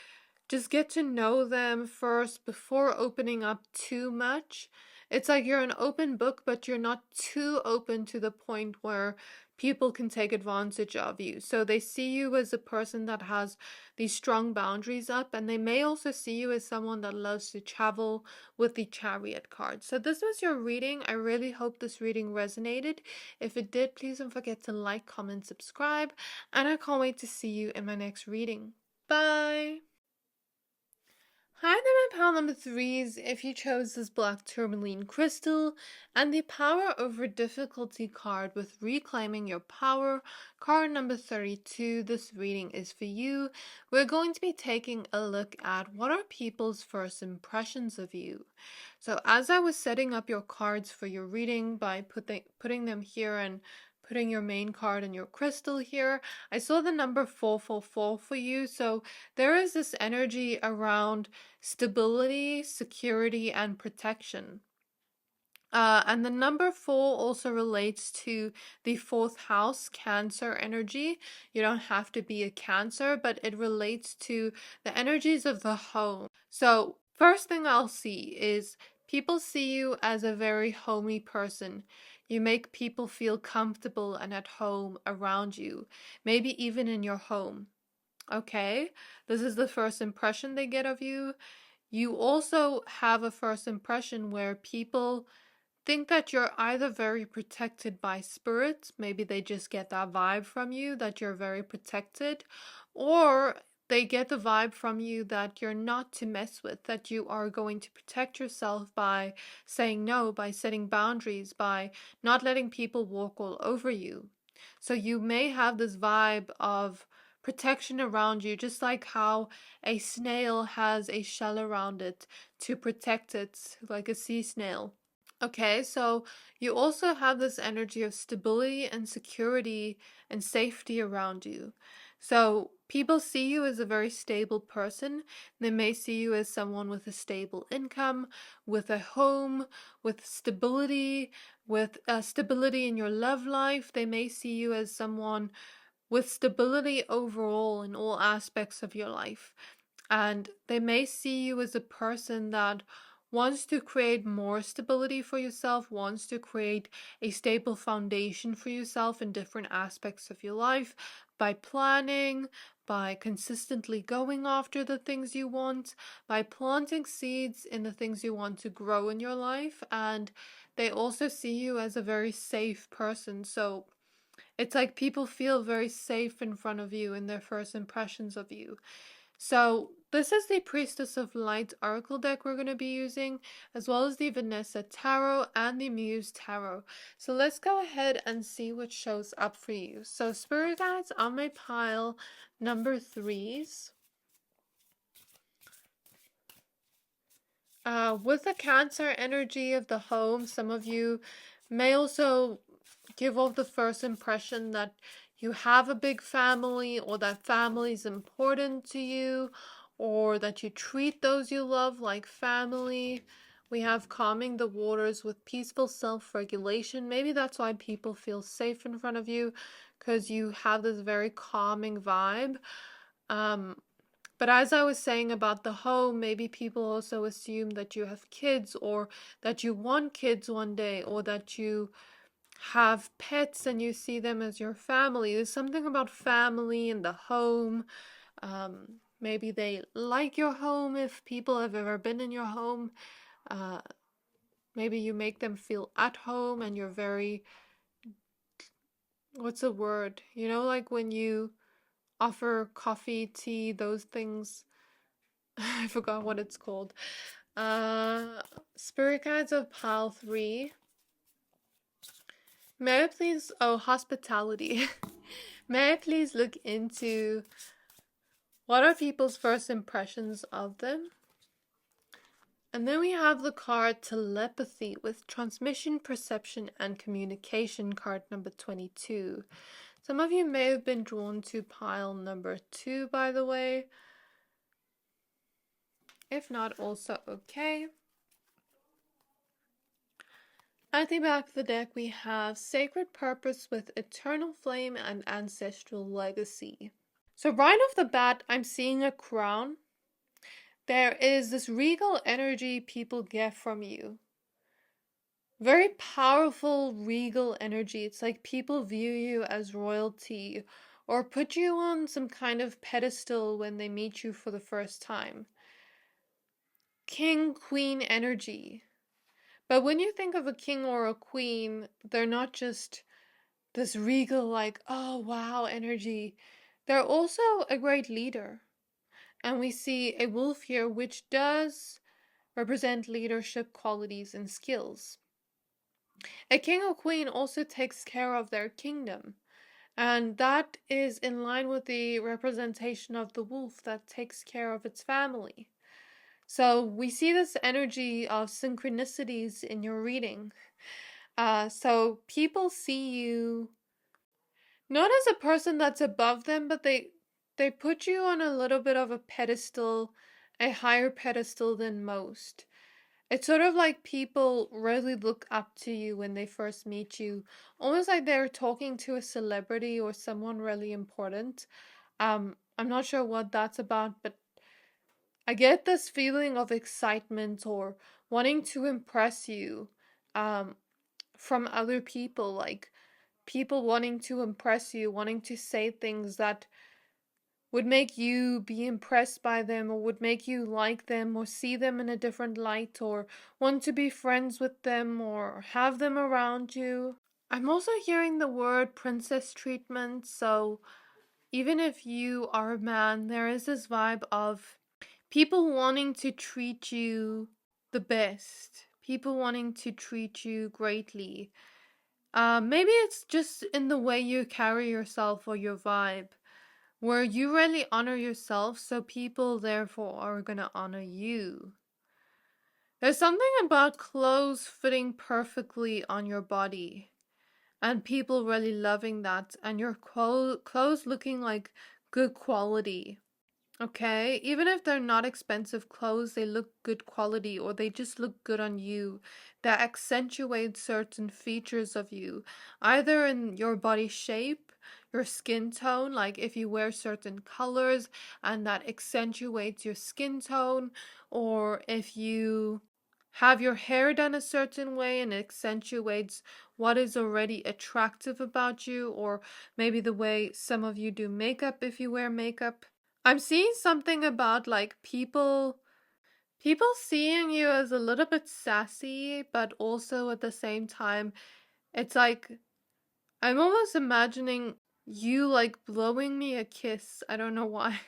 just get to know them first before opening up too much. It's like you're an open book, but you're not too open to the point where people can take advantage of you. So they see you as a person that has these strong boundaries up, and they may also see you as someone that loves to travel with the Chariot card. So this was your reading. I really hope this reading resonated. If it did, please don't forget to like, comment, subscribe, and I can't wait to see you in my next reading. Bye! Hi there, my pal number threes. If you chose this black tourmaline crystal and the power over difficulty card with reclaiming your power, card number 32, this reading is for you. We're going to be taking a look at what are people's first impressions of you. So as I was setting up your cards for your reading by putting them here and putting your main card and your crystal here, I saw the number 444 for you. So there is this energy around stability, security, and protection. And the number 4 also relates to the fourth house, Cancer energy. You don't have to be a Cancer, but it relates to the energies of the home. So first thing I'll see is people see you as a very homey person. You make people feel comfortable and at home around you, maybe even in your home. Okay, this is the first impression they get of you. You also have a first impression where people think that you're either very protected by spirits, maybe they just get that vibe from you that you're very protected, or they get the vibe from you that you're not to mess with, that you are going to protect yourself by saying no, by setting boundaries, by not letting people walk all over you. So you may have this vibe of protection around you, just like how a snail has a shell around it to protect it, like a sea snail. Okay, so you also have this energy of stability and security and safety around you. So people see you as a very stable person. They may see you as someone with a stable income, with a home, with stability in your love life. They may see you as someone with stability overall in all aspects of your life. And they may see you as a person that wants to create more stability for yourself, wants to create a stable foundation for yourself in different aspects of your life by planning, by consistently going after the things you want, by planting seeds in the things you want to grow in your life. And they also see you as a very safe person. So it's like people feel very safe in front of you in their first impressions of you. So this is the Priestess of Light Oracle deck we're going to be using, as well as the Vanessa Tarot and the Muse Tarot. So let's go ahead and see what shows up for you. So Spirit Guides on my pile, number 3s. With the Cancer energy of the home, some of you may also give off the first impression that you have a big family, or that family is important to you, or that you treat those you love like family. We have calming the waters with peaceful self-regulation. Maybe that's why people feel safe in front of you, because you have this very calming vibe. But as I was saying about the home, maybe people also assume that you have kids, or that you want kids one day, or that you have pets and you see them as your family. There's something about family and the home. Maybe they like your home if people have ever been in your home. Maybe you make them feel at home and you're very, what's the word? You know, like when you offer coffee, tea, those things. I forgot what it's called. Spirit Guides of Pile 3. May I please, oh, hospitality. May I please look into what are people's first impressions of them? And then we have the card Telepathy with Transmission, Perception, and Communication, card number 22. Some of you may have been drawn to pile number 2, by the way. If not, also okay. At the back of the deck, we have Sacred Purpose with Eternal Flame and Ancestral Legacy. So right off the bat, I'm seeing a crown. There is this regal energy people get from you. Very powerful, regal energy. It's like people view you as royalty, or put you on some kind of pedestal when they meet you for the first time. King, queen energy. But when you think of a king or a queen, they're not just this regal, like, oh wow, energy. They're also a great leader. And we see a wolf here, which does represent leadership qualities and skills. A king or queen also takes care of their kingdom. And that is in line with the representation of the wolf that takes care of its family. So we see this energy of synchronicities in your reading. So people see you not as a person that's above them, but they put you on a little bit of a pedestal, a higher pedestal than most. It's sort of like people really look up to you when they first meet you, almost like they're talking to a celebrity or someone really important. I'm not sure what that's about, but I get this feeling of excitement or wanting to impress you from other people, like people wanting to impress you, wanting to say things that would make you be impressed by them, or would make you like them, or see them in a different light, or want to be friends with them, or have them around you. I'm also hearing the word princess treatment, so even if you are a man, there is this vibe of people wanting to treat you the best, people wanting to treat you greatly. Maybe it's just in the way you carry yourself or your vibe, where you really honor yourself, so people therefore are gonna honor you. There's something about clothes fitting perfectly on your body, and people really loving that, and your clothes looking like good quality. Okay, even if they're not expensive clothes, they look good quality or they just look good on you. That accentuate certain features of you, either in your body shape, your skin tone, like if you wear certain colors and that accentuates your skin tone, or if you have your hair done a certain way and accentuates what is already attractive about you, or maybe the way some of you do makeup if you wear makeup. I'm seeing something about like people seeing you as a little bit sassy, but also at the same time, it's like I'm almost imagining you like blowing me a kiss. I don't know why.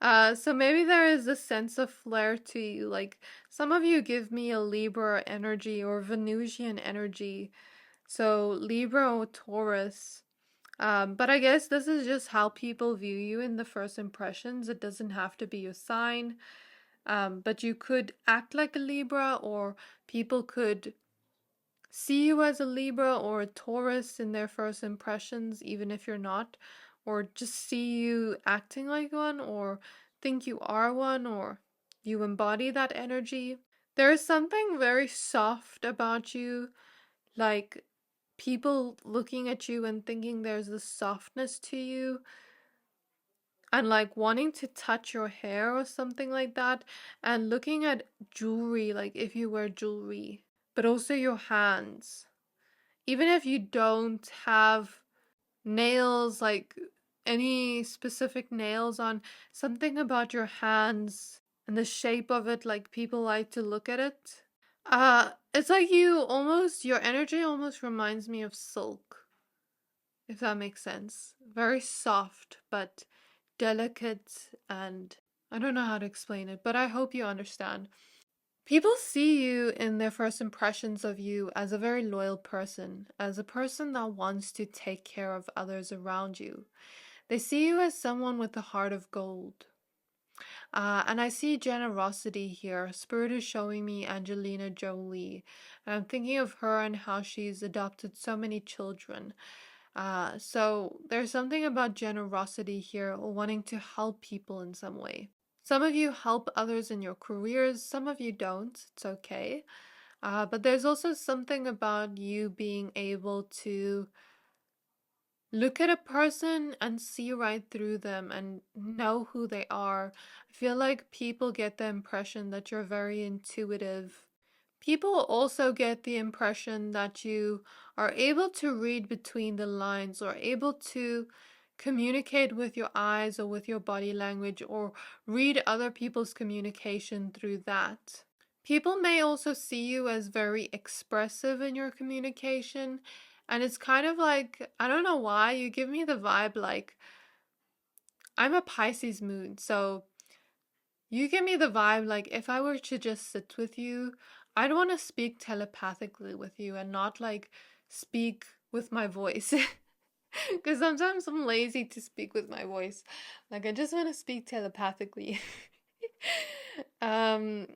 So maybe there is a sense of flair to you. Like some of you give me a Libra energy or Venusian energy. So Libra or Taurus. But I guess this is just how people view you in the first impressions. It doesn't have to be your sign. But you could act like a Libra, or people could see you as a Libra or a Taurus in their first impressions, even if you're not, or just see you acting like one, or think you are one, or you embody that energy. There is something very soft about you, like people looking at you and thinking there's a softness to you and like wanting to touch your hair or something like that, and looking at jewelry, like if you wear jewelry, but also your hands. Even if you don't have nails, like any specific nails on, something about your hands and the shape of it, like people like to look at it. It's like your energy almost reminds me of silk, if that makes sense. Very soft, but delicate, and I don't know how to explain it, but I hope you understand. People see you in their first impressions of you as a very loyal person, as a person that wants to take care of others around you. They see you as someone with a heart of gold. And I see generosity here. Spirit is showing me Angelina Jolie. And I'm thinking of her and how she's adopted so many children. So there's something about generosity here, or wanting to help people in some way. Some of you help others in your careers, some of you don't. It's okay. But there's also something about you being able to look at a person and see right through them and know who they are. I feel like people get the impression that you're very intuitive. People also get the impression that you are able to read between the lines, or able to communicate with your eyes or with your body language, or read other people's communication through that. People may also see you as very expressive in your communication, and it's kind of like, I don't know why, you give me the vibe like I'm a Pisces moon, so you give me the vibe like if I were to just sit with you, I'd want to speak telepathically with you and not like speak with my voice. Because sometimes I'm lazy to speak with my voice. Like I just want to speak telepathically. um,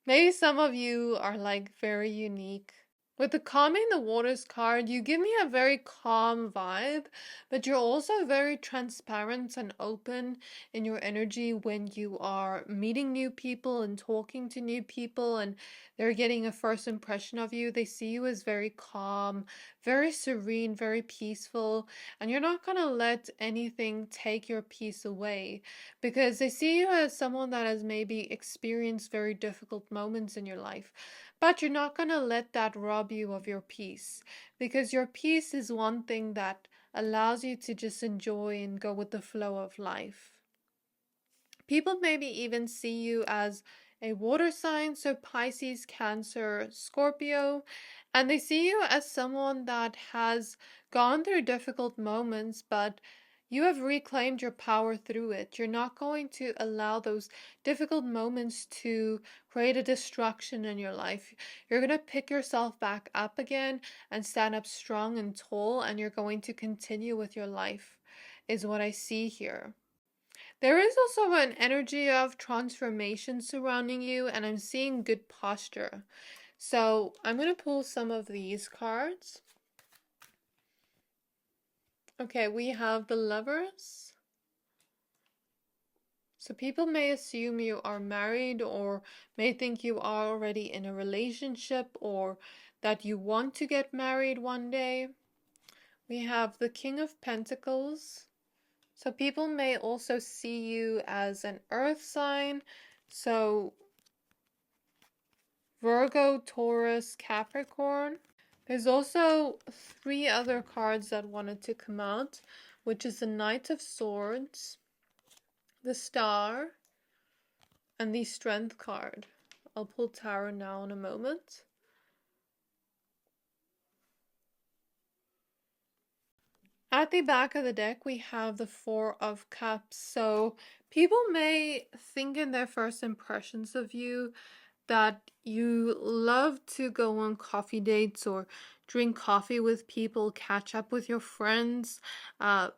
Maybe some of you are like very unique. With the calming the waters card, you give me a very calm vibe, but you're also very transparent and open in your energy when you are meeting new people and talking to new people, and they're getting a first impression of you. They see you as very calm, very serene, very peaceful, and you're not going to let anything take your peace away, because they see you as someone that has maybe experienced very difficult moments in your life. But you're not going to let that rob you of your peace, because your peace is one thing that allows you to just enjoy and go with the flow of life. People maybe even see you as a water sign, so Pisces, Cancer, Scorpio, and they see you as someone that has gone through difficult moments, but you have reclaimed your power through it. You're not going to allow those difficult moments to create a destruction in your life. You're going to pick yourself back up again and stand up strong and tall, and you're going to continue with your life, is what I see here. There is also an energy of transformation surrounding you, and I'm seeing good posture. So I'm going to pull some of these cards. Okay, we have the Lovers, So people may assume you are married or may think you are already in a relationship or that you want to get married one day. We have the King of Pentacles. So people may also see you as an earth sign. So Virgo, Taurus, Capricorn. There's also three other cards that wanted to come out, which is the Knight of Swords, the Star, and the Strength card. I'll pull Tarot now in a moment. At the back of the deck, we have the Four of Cups. So people may think in their first impressions of you that you love to go on coffee dates or drink coffee with people, catch up with your friends.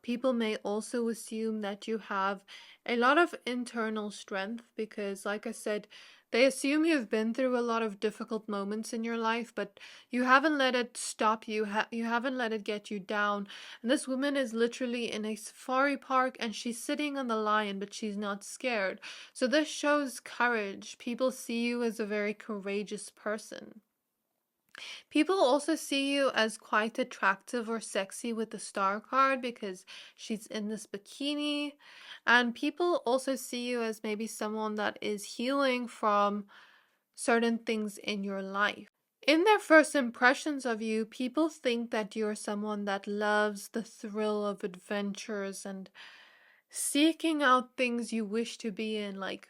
People may also assume that you have a lot of internal strength because, like I said, they assume you've been through a lot of difficult moments in your life, but you haven't let it stop you. You haven't let it get you down. And this woman is literally in a safari park and she's sitting on the lion, but she's not scared. So this shows courage. People see you as a very courageous person. People also see you as quite attractive or sexy with the star card because she's in this bikini. And people also see you as maybe someone that is healing from certain things in your life. In their first impressions of you, people think that you're someone that loves the thrill of adventures and seeking out things you wish to be in, like,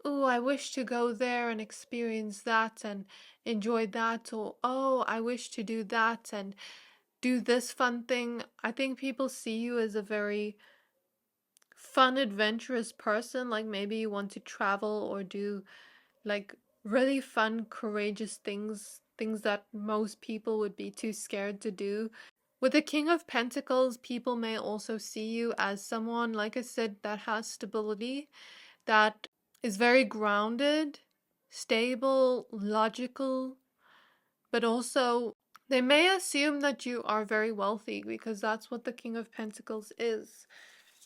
oh, I wish to go there and experience that and enjoy that, or oh, I wish to do that and do this fun thing. I think people see you as a very fun, adventurous person, like maybe you want to travel or do like really fun, courageous things that most people would be too scared to do. With the King of Pentacles, people may also see you as someone, like I said, that has stability, that is very grounded, stable, logical, but also they may assume that you are very wealthy because that's what the King of Pentacles is.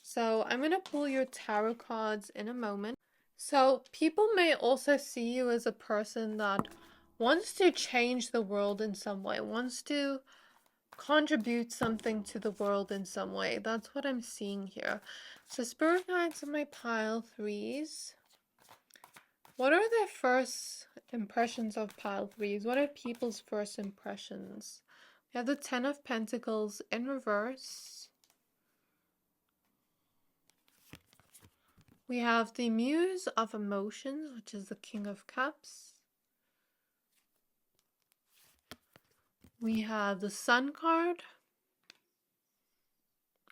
So I'm going to pull your tarot cards in a moment. So people may also see you as a person that wants to change the world in some way, wants to contribute something to the world in some way. That's what I'm seeing here. So spirit guides in my pile threes. What are their first impressions of pile threes? What are people's first impressions? We have the Ten of Pentacles in reverse. We have the Muse of Emotions, which is the King of Cups. We have the Sun card.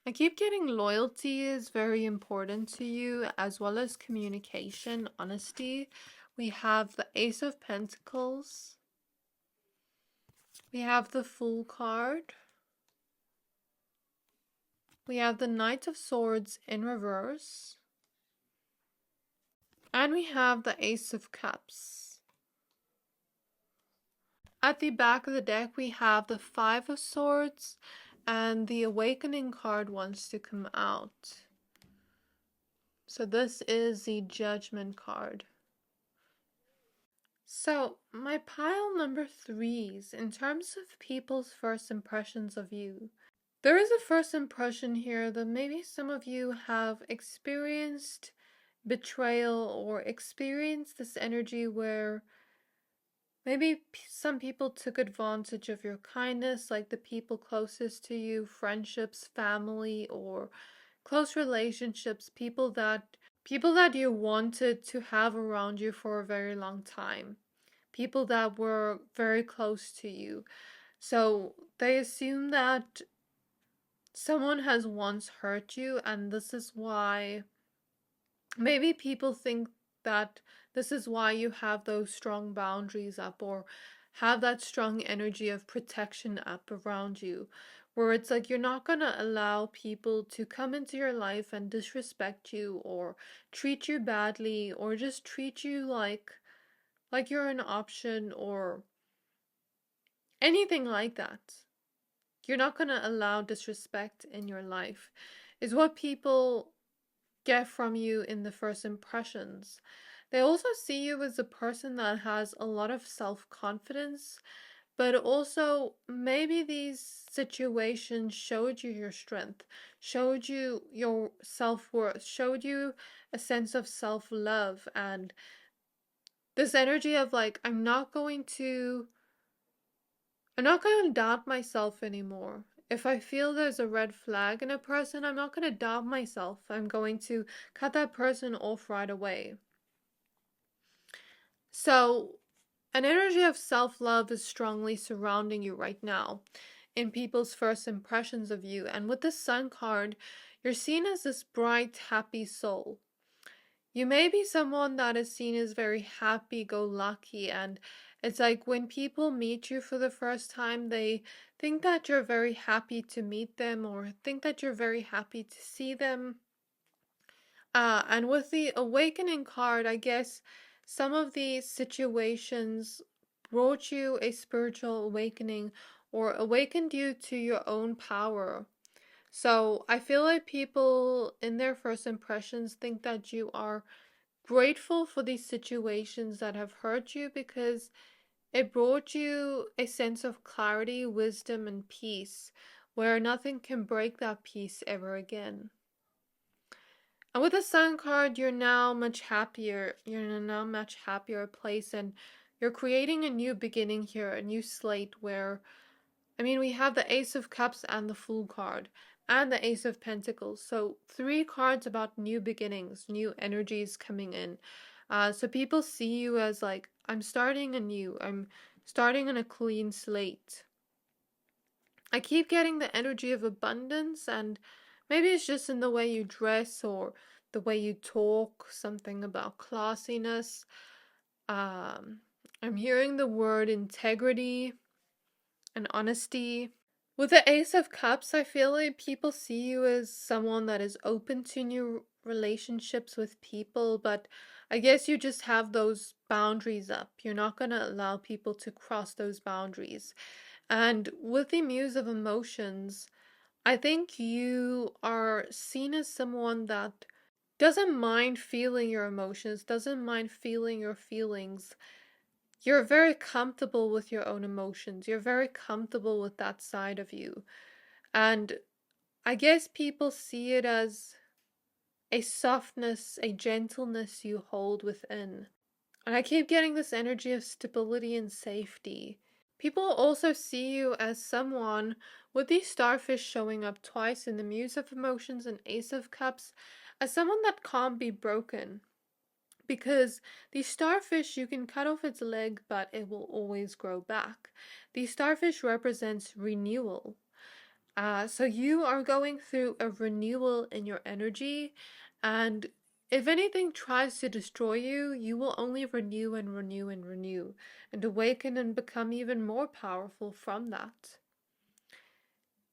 I keep getting loyalty is very important to you, as well as communication, honesty. We have the Ace of Pentacles. We have the Fool card. We have the Knight of Swords in reverse. And we have the Ace of Cups. At the back of the deck, we have the Five of Swords, and the Awakening card wants to come out. So this is the Judgment card. So my pile number threes, in terms of people's first impressions of you, there is a first impression here that maybe some of you have experienced betrayal or experienced this energy where maybe some people took advantage of your kindness, like the people closest to you, friendships, family, or close relationships, people that you wanted to have around you for a very long time, people that were very close to you. So they assume that someone has once hurt you, and this is why maybe people think that this is why you have those strong boundaries up or have that strong energy of protection up around you, where it's like you're not going to allow people to come into your life and disrespect you or treat you badly or just treat you like you're an option or anything like that. You're not going to allow disrespect in your life, is what people get from you in the first impressions. They also see you as a person that has a lot of self-confidence, but also maybe these situations showed you your strength, showed you your self-worth, showed you a sense of self-love, and this energy of like, I'm not going to doubt myself anymore. If I feel there's a red flag in a person, I'm not going to doubt myself. I'm going to cut that person off right away. So, an energy of self love is strongly surrounding you right now in people's first impressions of you. And with the Sun card, you're seen as this bright, happy soul. You may be someone that is seen as very happy go lucky, and it's like when people meet you for the first time, they think that you're very happy to meet them or think that you're very happy to see them. And with the awakening card, I guess some of these situations brought you a spiritual awakening or awakened you to your own power. So I feel like people in their first impressions think that you are grateful for these situations that have hurt you because it brought you a sense of clarity, wisdom, and peace where nothing can break that peace ever again. And with the Sun card, you're now much happier. You're in a now much happier place, and you're creating a new beginning here, a new slate where, I mean, we have the Ace of Cups and the Fool card, and the Ace of Pentacles. So 3 cards about new beginnings, new energies coming in. So people see you as like, I'm starting anew. I'm starting on a clean slate. I keep getting the energy of abundance, and maybe it's just in the way you dress or the way you talk, something about classiness. Um, I'm hearing the word integrity and honesty. With the Ace of Cups, I feel like people see you as someone that is open to new relationships with people, but I guess you just have those boundaries up. You're not going to allow people to cross those boundaries. And with the Muse of Emotions, I think you are seen as someone that doesn't mind feeling your emotions, doesn't mind feeling your feelings. You're very comfortable with your own emotions. You're very comfortable with that side of you. And I guess people see it as a softness, a gentleness you hold within. And I keep getting this energy of stability and safety. People also see you as someone with these starfish showing up twice in the Muse of Emotions and Ace of Cups as someone that can't be broken. Because the starfish, you can cut off its leg, but it will always grow back. The starfish represents renewal. So you are going through a renewal in your energy, and if anything tries to destroy you, you will only renew and renew and renew, and awaken and become even more powerful from that.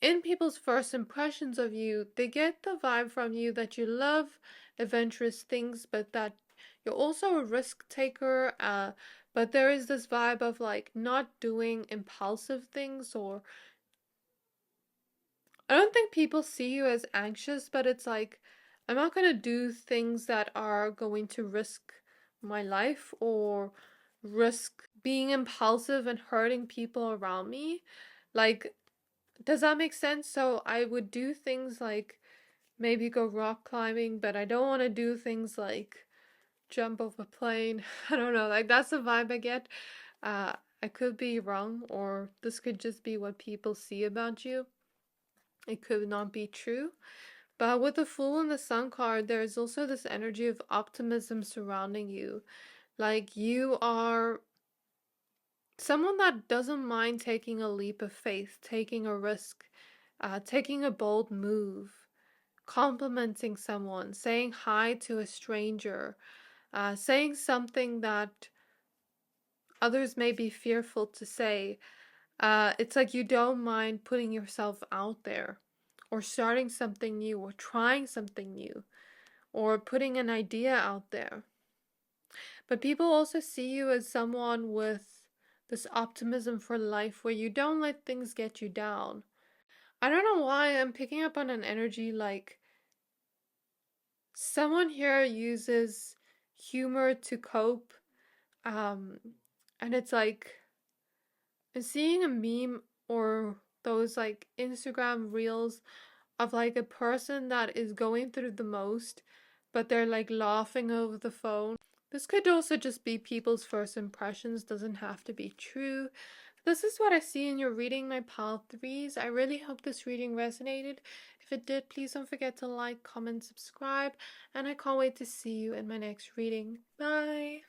In people's first impressions of you, they get the vibe from you that you love adventurous things, but that you're also a risk taker. But there is this vibe of like not doing impulsive things, or I don't think people see you as anxious, but it's like, I'm not going to do things that are going to risk my life or risk being impulsive and hurting people around me. Like, does that make sense? So I would do things like maybe go rock climbing, but I don't want to do things like jump off a plane. I don't know. Like, that's the vibe I get. I could be wrong, or this could just be what people see about you. It could not be true. But with the Fool and the Sun card, there is also this energy of optimism surrounding you. Like you are someone that doesn't mind taking a leap of faith, taking a risk, taking a bold move, complimenting someone, saying hi to a stranger, saying something that others may be fearful to say. It's like you don't mind putting yourself out there, or starting something new, or trying something new, or putting an idea out there. But people also see you as someone with this optimism for life where you don't let things get you down. I don't know why I'm picking up on an energy like Someone here uses humor to cope. Um, and it's like seeing a meme or those like Instagram reels of like a person that is going through the most, but they're like laughing over the phone. This could also just be people's first impressions, doesn't have to be true. This is what I see in your reading, my pile threes. I really hope this reading resonated. If it did, please don't forget to like, comment, subscribe, and I can't wait to see you in my next reading. Bye!